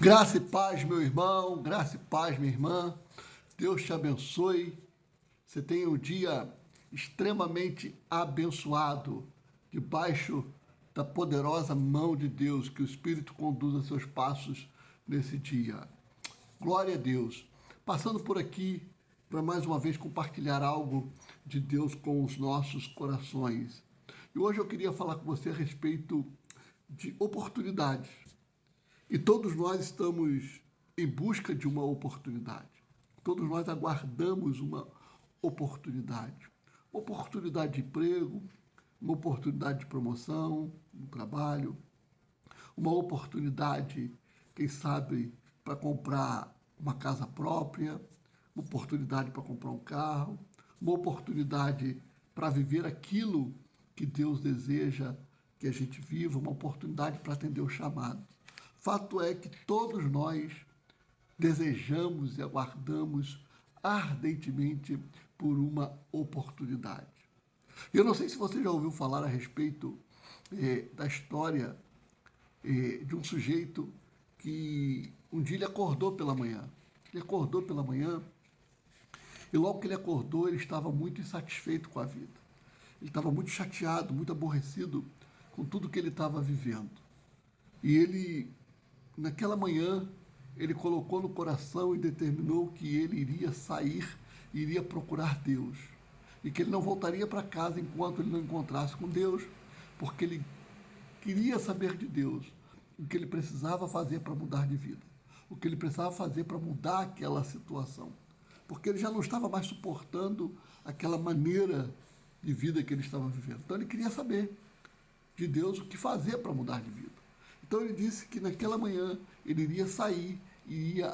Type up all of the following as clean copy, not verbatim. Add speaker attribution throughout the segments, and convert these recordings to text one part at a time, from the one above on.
Speaker 1: Graça e paz, meu irmão, graça e paz, minha irmã. Deus te abençoe. Você tenha um dia extremamente abençoado, debaixo da poderosa mão de Deus, que o Espírito conduza seus passos nesse dia. Glória a Deus. Passando por aqui para mais uma vez compartilhar algo de Deus com os nossos corações. E hoje eu queria falar com você a respeito de oportunidades. E todos nós estamos em busca de uma oportunidade. Todos nós aguardamos uma oportunidade. Uma oportunidade de emprego, uma oportunidade de promoção no trabalho, uma oportunidade, quem sabe, para comprar uma casa própria, uma oportunidade para comprar um carro, uma oportunidade para viver aquilo que Deus deseja que a gente viva, uma oportunidade para atender o chamado. Fato é que todos nós desejamos e aguardamos ardentemente por uma oportunidade. Eu não sei se você já ouviu falar a respeito da história de um sujeito que um dia ele acordou pela manhã. Ele acordou pela manhã e logo que ele acordou ele estava muito insatisfeito com a vida. Ele estava muito chateado, muito aborrecido com tudo que ele estava vivendo. E ele, naquela manhã, ele colocou no coração e determinou que ele iria sair, iria procurar Deus. E que ele não voltaria para casa enquanto ele não encontrasse com Deus, porque ele queria saber de Deus o que ele precisava fazer para mudar de vida, o que ele precisava fazer para mudar aquela situação, porque ele já não estava mais suportando aquela maneira de vida que ele estava vivendo. Então ele queria saber de Deus o que fazer para mudar de vida. Então ele disse que naquela manhã ele iria sair e ia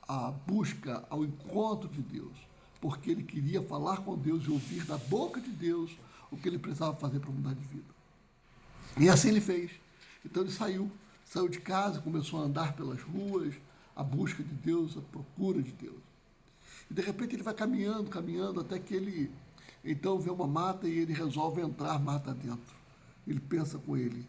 Speaker 1: à busca, ao encontro de Deus, porque ele queria falar com Deus e ouvir da boca de Deus o que ele precisava fazer para mudar de vida. E assim ele fez. Então ele saiu de casa, começou a andar pelas ruas, à busca de Deus, à procura de Deus. E de repente ele vai caminhando, caminhando, até que ele então vê uma mata e ele resolve entrar mata dentro. Ele pensa com ele,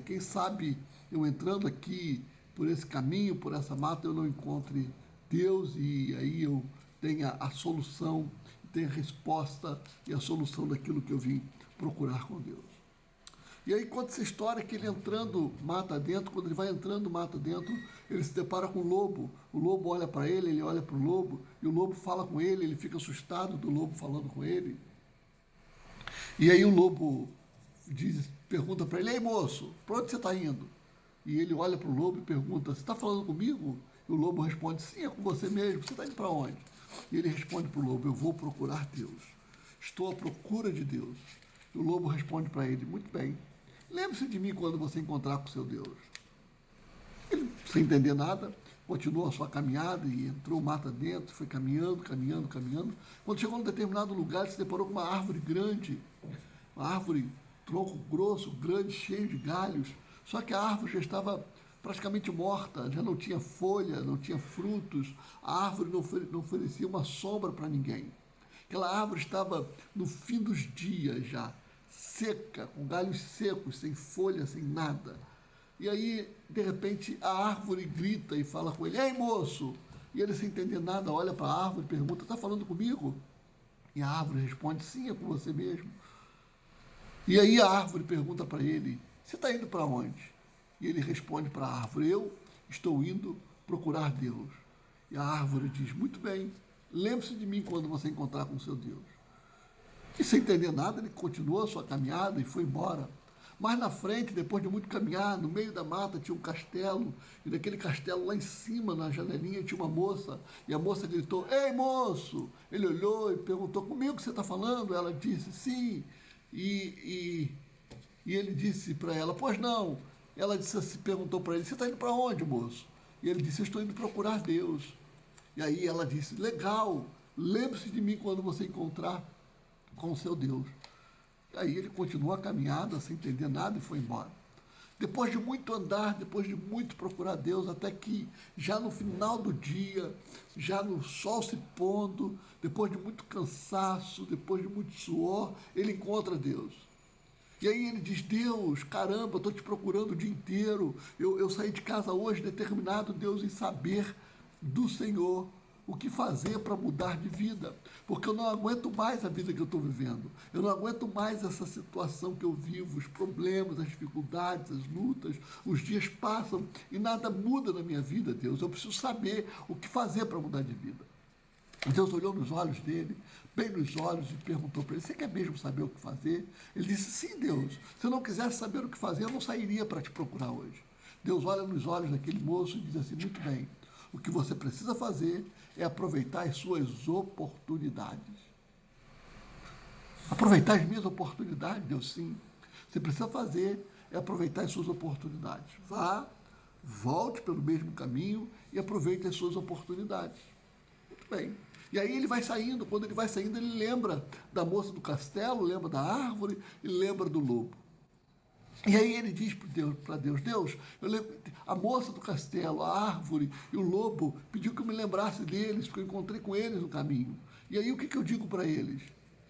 Speaker 1: quem sabe eu entrando aqui por esse caminho, por essa mata, eu não encontre Deus e aí eu tenha a solução, tenha a resposta e a solução daquilo que eu vim procurar com Deus. E aí conta essa história que ele entrando mata dentro, quando ele vai entrando mata dentro, ele se depara com o lobo olha para ele olha para o lobo, e o lobo fala com ele fica assustado do lobo falando com ele. E aí o lobo pergunta para ele, ei moço, para onde você está indo? E ele olha para o lobo e pergunta, você está falando comigo? E o lobo responde, sim, é com você mesmo, você está indo para onde? E ele responde para o lobo, eu vou procurar Deus, estou à procura de Deus. E o lobo responde para ele, muito bem, lembre-se de mim quando você encontrar com seu Deus. Ele, sem entender nada, continuou a sua caminhada e entrou mata dentro, foi caminhando, caminhando, caminhando. Quando chegou num determinado lugar, ele se deparou com uma árvore grande, uma árvore, tronco grosso, grande, cheio de galhos. Só que a árvore já estava praticamente morta, já não tinha folha, não tinha frutos, a árvore não oferecia uma sombra para ninguém. Aquela árvore estava no fim dos dias já, seca, com galhos secos, sem folha, sem nada. E aí, de repente, a árvore grita e fala com ele, ei moço! E ele sem entender nada, olha para a árvore e pergunta, está falando comigo? E a árvore responde, sim, é com você mesmo. E aí a árvore pergunta para ele, você está indo para onde? E ele responde para a árvore, eu estou indo procurar Deus. E a árvore diz, muito bem, lembre-se de mim quando você encontrar com seu Deus. E sem entender nada, ele continuou a sua caminhada e foi embora. Mas na frente, depois de muito caminhar, no meio da mata tinha um castelo, e naquele castelo lá em cima, na janelinha, tinha uma moça, e a moça gritou, ei moço! Ele olhou e perguntou, comigo que você está falando? Ela disse, sim. E ele disse para ela, pois não. Ela disse, perguntou para ele, você está indo para onde, moço? E ele disse, eu estou indo procurar Deus. E aí ela disse, legal, lembre-se de mim quando você encontrar com o seu Deus. E aí ele continuou a caminhada sem entender nada e foi embora. Depois de muito andar, depois de muito procurar Deus, até que já no final do dia, já no sol se pondo, depois de muito cansaço, depois de muito suor, ele encontra Deus. E aí ele diz, Deus, caramba, estou te procurando o dia inteiro. Eu saí de casa hoje determinado, Deus, em saber do Senhor o que fazer para mudar de vida. Porque eu não aguento mais a vida que eu estou vivendo. Eu não aguento mais essa situação que eu vivo, os problemas, as dificuldades, as lutas. Os dias passam e nada muda na minha vida, Deus. Eu preciso saber o que fazer para mudar de vida. Deus olhou nos olhos dele, bem nos olhos, e perguntou para ele, você quer mesmo saber o que fazer? Ele disse, sim, Deus, se eu não quisesse saber o que fazer, eu não sairia para te procurar hoje. Deus olha nos olhos daquele moço e diz assim, muito bem, o que você precisa fazer é aproveitar as suas oportunidades. Aproveitar as minhas oportunidades, Deus, sim. Você precisa fazer é aproveitar as suas oportunidades. Vá, volte pelo mesmo caminho e aproveite as suas oportunidades. Muito bem. E aí ele vai saindo, quando ele vai saindo, ele lembra da moça do castelo, lembra da árvore e lembra do lobo. E aí ele diz para Deus, Deus, eu lembro, a moça do castelo, a árvore e o lobo pediu que eu me lembrasse deles, porque eu encontrei com eles no caminho. E aí o que eu digo para eles?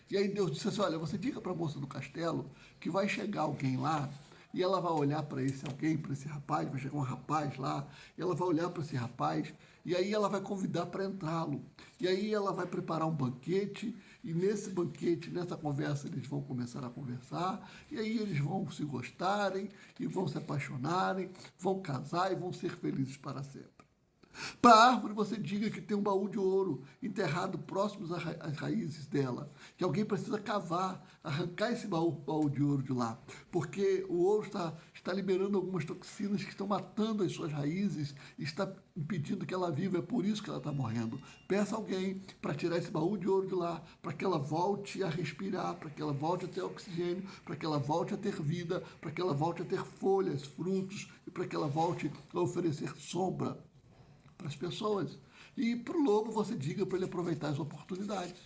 Speaker 1: E aí Deus disse assim, olha, você diga para a moça do castelo que vai chegar alguém lá e ela vai olhar para esse alguém, para esse rapaz, vai chegar um rapaz lá, e ela vai olhar para esse rapaz, e aí ela vai convidar para entrá-lo. E aí ela vai preparar um banquete, e nesse banquete, nessa conversa, eles vão começar a conversar, e aí eles vão se gostarem, e vão se apaixonarem, vão casar e vão ser felizes para sempre. Para a árvore você diga que tem um baú de ouro enterrado próximo às raízes dela, que alguém precisa cavar, arrancar esse baú de ouro de lá, porque o ouro está liberando algumas toxinas que estão matando as suas raízes e está impedindo que ela viva, é por isso que ela está morrendo. Peça alguém para tirar esse baú de ouro de lá, para que ela volte a respirar, para que ela volte a ter oxigênio, para que ela volte a ter vida, para que ela volte a ter folhas, frutos e para que ela volte a oferecer sombra para as pessoas. E para o lobo você diga para ele aproveitar as oportunidades.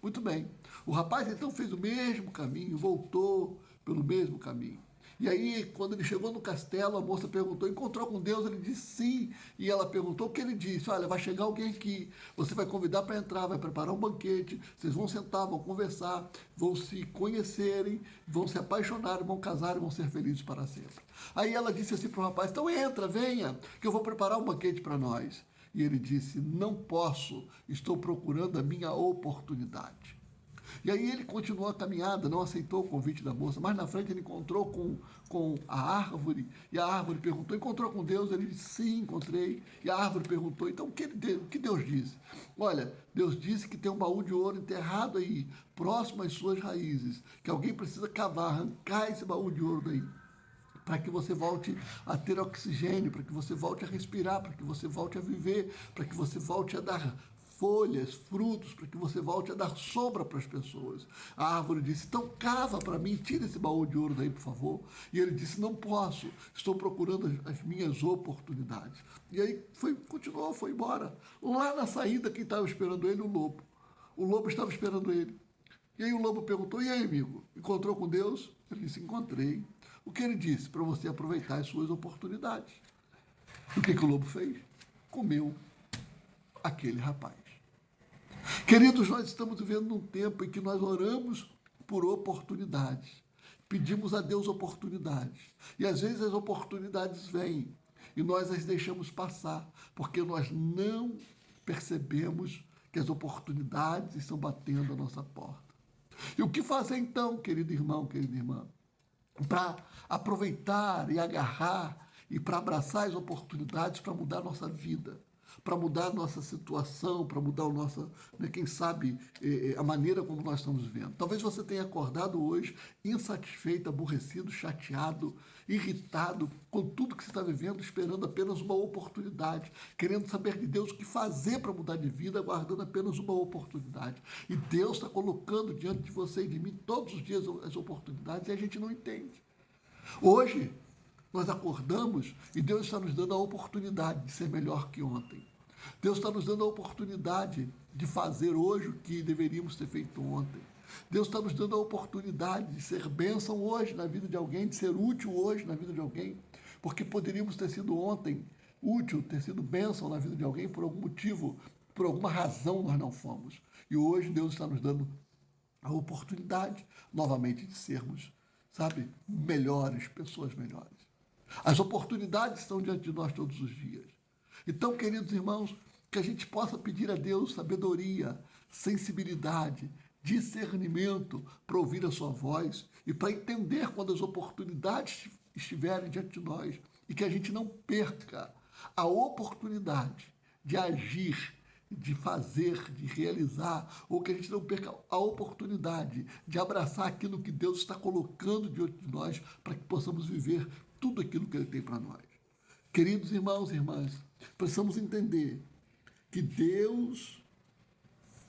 Speaker 1: Muito bem. O rapaz então fez o mesmo caminho, voltou pelo mesmo caminho. E aí, quando ele chegou no castelo, a moça perguntou, encontrou com Deus? Ele disse sim. E ela perguntou o que ele disse. Olha, vai chegar alguém aqui, você vai convidar para entrar, vai preparar um banquete, vocês vão sentar, vão conversar, vão se conhecerem, vão se apaixonar, vão casar e vão ser felizes para sempre. Aí ela disse assim para o rapaz, então entra, venha, que eu vou preparar um banquete para nós. E ele disse, não posso, estou procurando a minha oportunidade. E aí ele continuou a caminhada, não aceitou o convite da moça. Mais na frente ele encontrou com a árvore, e a árvore perguntou, encontrou com Deus? Ele disse, sim, encontrei. E a árvore perguntou, então o que Deus disse? Olha, Deus disse que tem um baú de ouro enterrado aí, próximo às suas raízes, que alguém precisa cavar, arrancar esse baú de ouro daí, para que você volte a ter oxigênio, para que você volte a respirar, para que você volte a viver, para que você volte a dar folhas, frutos, para que você volte a dar sombra para as pessoas. A árvore disse, então cava para mim, tira esse baú de ouro daí, por favor. E ele disse, não posso, estou procurando as minhas oportunidades. E aí continuou, foi embora. Lá na saída, quem estava esperando ele? O lobo. O lobo estava esperando ele. E aí o lobo perguntou, e aí, amigo, encontrou com Deus? Ele disse, encontrei. O que ele disse? Para você aproveitar as suas oportunidades. O que o lobo fez? Comeu aquele rapaz. Queridos, nós estamos vivendo num tempo em que nós oramos por oportunidades. Pedimos a Deus oportunidades. E às vezes as oportunidades vêm e nós as deixamos passar, porque nós não percebemos que as oportunidades estão batendo à nossa porta. E o que fazer então, querido irmão, querida irmã? Para aproveitar e agarrar e para abraçar as oportunidades para mudar a nossa vida, para mudar a nossa situação, para mudar quem sabe, a maneira como nós estamos vivendo. Talvez você tenha acordado hoje insatisfeito, aborrecido, chateado, irritado com tudo que você está vivendo, esperando apenas uma oportunidade, querendo saber de Deus o que fazer para mudar de vida, aguardando apenas uma oportunidade. E Deus está colocando diante de você e de mim todos os dias as oportunidades e a gente não entende. Hoje, nós acordamos e Deus está nos dando a oportunidade de ser melhor que ontem. Deus está nos dando a oportunidade de fazer hoje o que deveríamos ter feito ontem. Deus está nos dando a oportunidade de ser bênção hoje na vida de alguém, de ser útil hoje na vida de alguém, porque poderíamos ter sido ontem útil, ter sido bênção na vida de alguém por algum motivo, por alguma razão nós não fomos. E hoje Deus está nos dando a oportunidade novamente de sermos sabe, melhores, pessoas melhores. As oportunidades estão diante de nós todos os dias. Então, queridos irmãos, que a gente possa pedir a Deus sabedoria, sensibilidade, discernimento para ouvir a sua voz e para entender quando as oportunidades estiverem diante de nós e que a gente não perca a oportunidade de agir, de fazer, de realizar, ou que a gente não perca a oportunidade de abraçar aquilo que Deus está colocando diante de nós para que possamos viver tudo aquilo que Ele tem para nós. Queridos irmãos e irmãs, precisamos entender que Deus,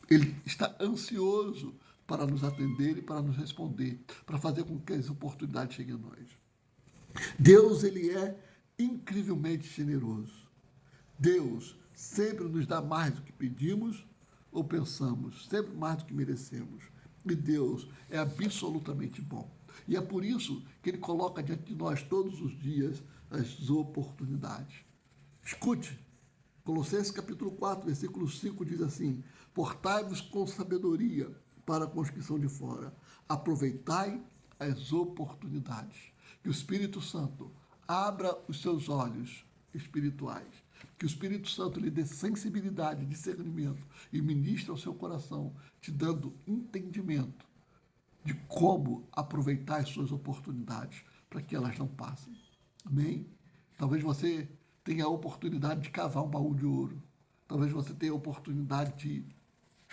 Speaker 1: Ele está ansioso para nos atender e para nos responder, para fazer com que as oportunidades cheguem a nós. Deus, Ele é incrivelmente generoso. Deus sempre nos dá mais do que pedimos ou pensamos, sempre mais do que merecemos. E Deus é absolutamente bom. E é por isso que Ele coloca diante de nós todos os dias as oportunidades. Escute, Colossenses capítulo 4, versículo 5 diz assim: portai-vos com sabedoria para com os que são de fora. Aproveitai as oportunidades. Que o Espírito Santo abra os seus olhos espirituais. Que o Espírito Santo lhe dê sensibilidade, discernimento e ministre ao seu coração, te dando entendimento de como aproveitar as suas oportunidades para que elas não passem. Amém? Talvez você tenha a oportunidade de cavar um baú de ouro. Talvez você tenha a oportunidade de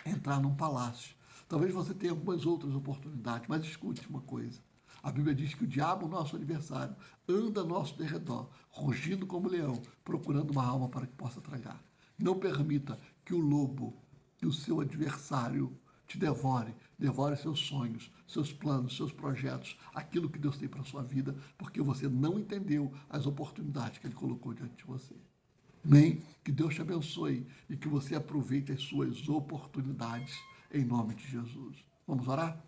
Speaker 1: entrar num palácio. Talvez você tenha algumas outras oportunidades, mas escute uma coisa. A Bíblia diz que o diabo, nosso adversário, anda ao nosso derredor, rugindo como leão, procurando uma alma para que possa tragar. Não permita que o lobo, que o seu adversário, te devore seus sonhos, seus planos, seus projetos, aquilo que Deus tem para a sua vida, porque você não entendeu as oportunidades que Ele colocou diante de você. Amém? Que Deus te abençoe e que você aproveite as suas oportunidades em nome de Jesus. Vamos orar?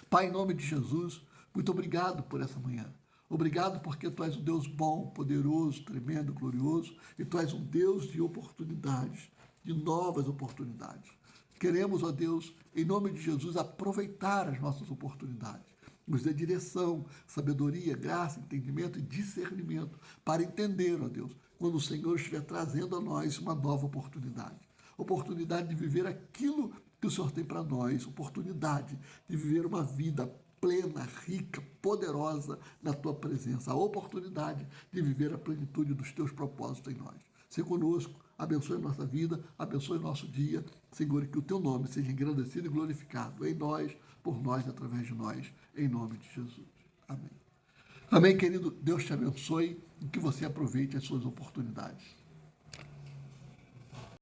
Speaker 1: Pai, em nome de Jesus, muito obrigado por essa manhã. Obrigado porque Tu és um Deus bom, poderoso, tremendo, glorioso, e Tu és um Deus de oportunidades, de novas oportunidades. Queremos, ó Deus, em nome de Jesus, aproveitar as nossas oportunidades. Nos dê direção, sabedoria, graça, entendimento e discernimento para entender, ó Deus, quando o Senhor estiver trazendo a nós uma nova oportunidade. Oportunidade de viver aquilo que o Senhor tem para nós, oportunidade de viver uma vida plena, rica, poderosa na Tua presença, a oportunidade de viver a plenitude dos Teus propósitos em nós. Se conosco, abençoe a nossa vida, abençoe o nosso dia, Senhor, e que o Teu nome seja engrandecido e glorificado em nós, por nós, através de nós, em nome de Jesus. Amém. Amém, querido. Deus te abençoe e que você aproveite as suas oportunidades.